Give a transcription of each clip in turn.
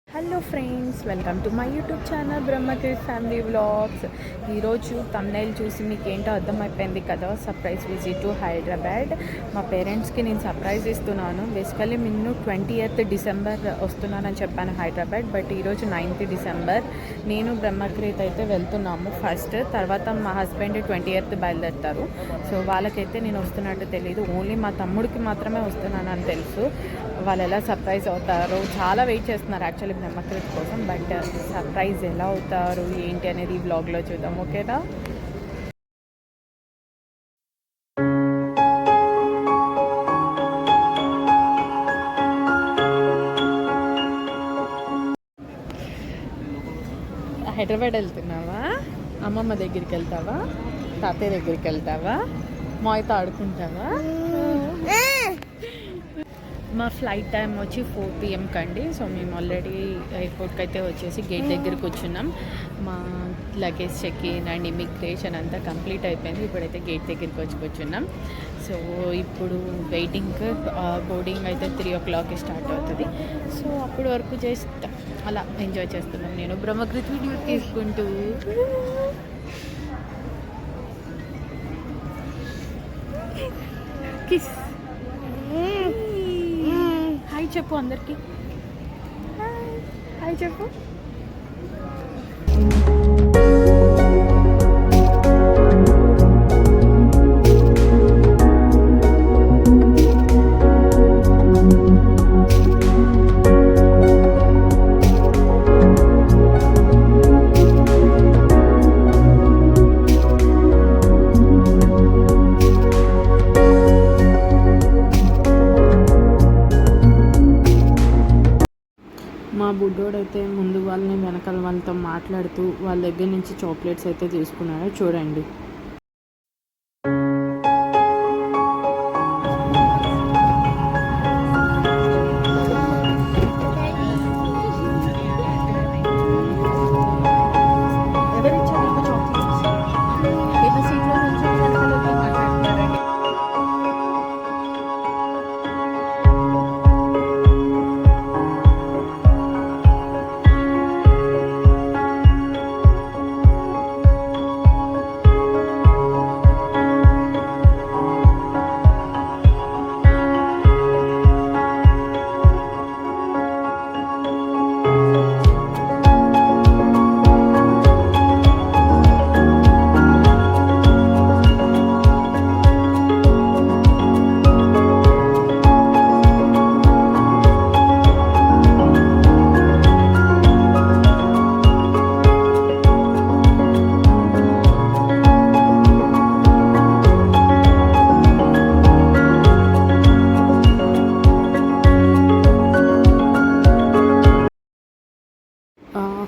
Hello friends, welcome to my YouTube channel Brahmakid family vlogs. ఈరోజు thumbnail చూసి మీకు ఏంటో అర్థమైపోయింది కదా, సర్ప్రైజ్ విజిట్ టు హైదరాబాద్. మా పేరెంట్స్కి నేను సర్ప్రైజ్ ఇస్తున్నాను. బేసికలీ నేను 20th డిసెంబర్ వస్తున్నానని చెప్పాను హైదరాబాద్, బట్ ఈరోజు 9th డిసెంబర్ నేను బ్రహ్మకిడ్ అయితే వెళ్తున్నాము ఫస్ట్. తర్వాత మా హస్బెండ్ 20th బయలుదేరుతారు. సో వాళ్ళకైతే నేను వస్తున్నట్టు తెలీదు, ఓన్లీ మా తమ్ముడికి మాత్రమే వస్తున్నానని తెలుసు. వాళ్ళు ఎలా సర్ప్రైజ్ అవుతారో చాలా వెయిట్ చేస్తున్నారు యాక్చువల్లీ బ్రహ్మకిడ్ కోసం. బట్ సర్ప్రైజ్ ఎలా అవుతారు ఏంటి అనేది ఈ వ్లాగ్లో చూద్దాం, ఓకేనా? హైదరాబాద్ వెళ్తున్నావా? అమ్మమ్మ దగ్గరికి వెళ్తావా? తాతయ్య దగ్గరికి వెళ్తావా? మాయతో ఆడుకుంటావా? మా ఫ్లైట్ టైం వచ్చి 4 PM కండి. సో మేము ఆల్రెడీ ఎయిర్పోర్ట్కి అయితే వచ్చేసి గేట్ దగ్గరికి వచ్చున్నాం. మా luggage check in and immigration అంతా కంప్లీట్ అయిపోయింది. ఇప్పుడైతే గేట్ దగ్గరికి వచ్చి కూర్చున్నాం. సో ఇప్పుడు వెయిటింగ్, బోర్డింగ్ అయితే 3 o'clock స్టార్ట్ అవుతుంది. సో అప్పటి వరకు జస్ట్ అలా ఎంజాయ్ చేస్తున్నాం. నేను బ్రహ్మకిడ్ వీడియో తీసుకుంటూ కిస్ హాయ్ చెప్పు అందరికి, హాయ్ చెప్పు. మా బుడ్డోడైతే ముందు వాళ్ళని వెనకాల వాళ్ళతో మాట్లాడుతూ వాళ్ళ దగ్గర నుంచి చాక్లెట్స్ అయితే తీసుకున్నాడు, చూడండి.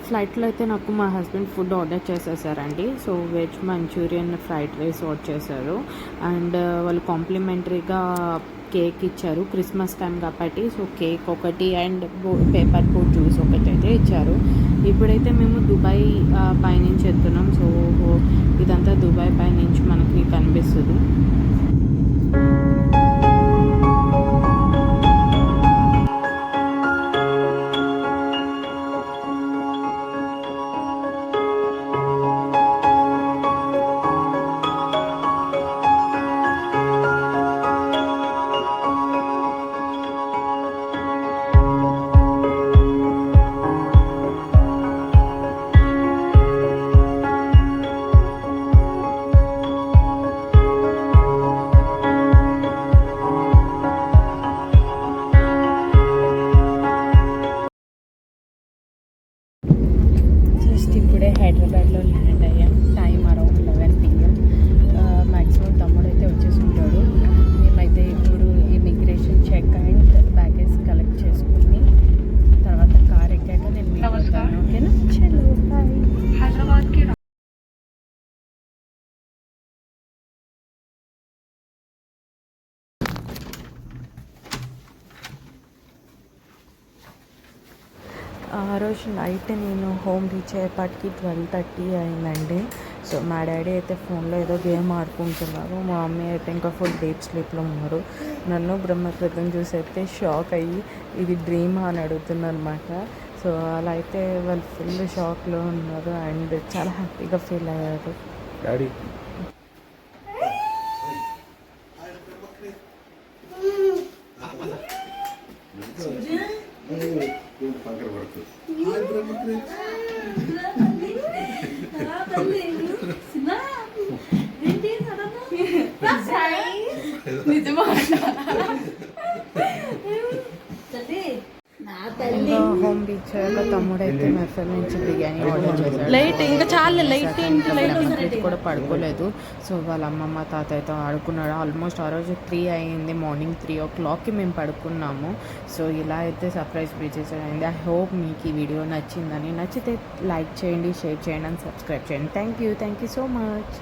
ఫ్లైట్లో అయితే నాకు మా హస్బెండ్ ఫుడ్ ఆర్డర్ చేసేసారండి. So veg Manchurian, fried rice order చేశారు. అండ్ వాళ్ళు కాంప్లిమెంటరీగా కేక్ ఇచ్చారు, క్రిస్మస్ టైం కాబట్టి. సో కేక్ ఒకటి అండ్ పేపర్ బోట్ జ్యూస్ ఒకటి అయితే ఇచ్చారు. ఇప్పుడైతే మేము దుబాయ్ పైనుంచి వెళ్తున్నాం. సో ఇదంతా దుబాయ్ పైనుంచి మనకి కనిపిస్తుంది. ఇప్పుడే హైదరాబాద్లో ల్యాండ్ అయ్యాం. Time around 11 PM. మ్యాక్సిమం తమ్ముడు అయితే వచ్చేసి ఉంటాడు. మేమైతే ఇప్పుడు immigration check and baggage collect చేసుకుని తర్వాత కార్ ఎక్కాక నేను మీకు వస్తాను, ఓకేనా? చలో బాయ్. హైదరాబాద్కి ఆ రోజు నైట్ నేను హోమ్ రీచ్ అయ్యేపాటికి 12:30 అయిందండి. సో మా డాడీ అయితే ఫోన్లో ఏదో గేమ్ ఆడుకుంటున్నారు, మా మమ్మీ అయితే ఇంకా ఫుల్ డీప్ స్లీప్లో ఉన్నారు. నన్ను బ్రహ్మకృతం చూసి అయితే షాక్ అయ్యి ఇది డ్రీమా అని అడుగుతున్నారు అనమాట. సో అలా అయితే వాళ్ళు ఫుల్ షాక్లో ఉన్నారు అండ్ చాలా హ్యాపీగా ఫీల్ అయ్యారు. డాడీ హోమ్ బీచ్ తమ్ముడైతే మెఫల్ నుంచి బిర్యానీ ఆర్డర్ చేశాడు. లైట్ ఇంకా చాలా లైట్ లైట్ కూడా పడుకోలేదు. సో వాళ్ళ అమ్మమ్మ తాతయ్యతో ఆడుకున్నాడు. ఆల్మోస్ట్ ఆ రోజు 3 అయింది, మార్నింగ్ 3 o'clockకి మేము పడుకున్నాము. సో ఇలా అయితే సర్ప్రైజ్ బీచెస్ అయింది. ఐ హోప్ మీకు ఈ వీడియో నచ్చిందని. నచ్చితే లైక్ చేయండి, షేర్ చేయండి అండ్ సబ్స్క్రైబ్ చేయండి. Thank you so much.